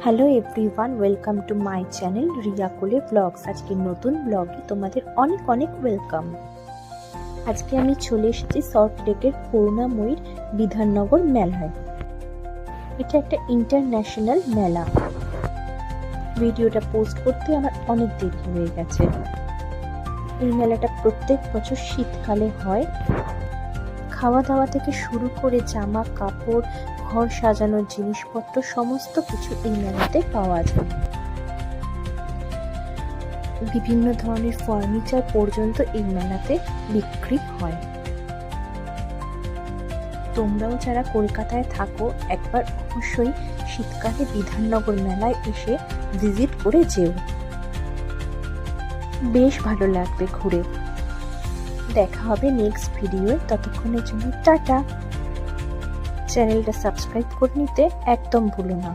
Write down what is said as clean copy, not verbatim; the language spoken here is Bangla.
Hello everyone, welcome to my channel Riya কোলে ব্লগস। আজকে নতুন ব্লগে তোমাদের অনেক অনেক ওয়েলকাম। আজকে আমি চলে এসেছি সল্টলেকের করুণাময়ীর বিধাননগর মেলায়। এটা একটা ইন্টারন্যাশনাল মেলা। ভিডিওটা পোস্ট করতে আমার অনেক দেরি হয়ে গেছে। এই মেলাটা প্রত্যেক বছর শীতকালে হয়। খাওয়া দাওয়া থেকে শুরু করে জামা কাপড়, ঘর সাজানোর জিনিসপত্র সমস্ত কিছু এই মেলাতে পাওয়া যায়। বিভিন্ন ধরনের ফার্নিচার পর্যন্ত এই মেলাতে বিক্রি হয়। তোমরাও যারা কলকাতায় থাকো একবার অবশ্যই শীতকালে বিধাননগর মেলায় এসে ভিজিট করে যেও, বেশ ভালো লাগবে ঘুরে। দেখা হবে নেক্সট ভিডিও। ততক্ষণের জন্য টাটা। চ্যানেলটা সাবস্ক্রাইব করে নিতে একদম ভুলো না।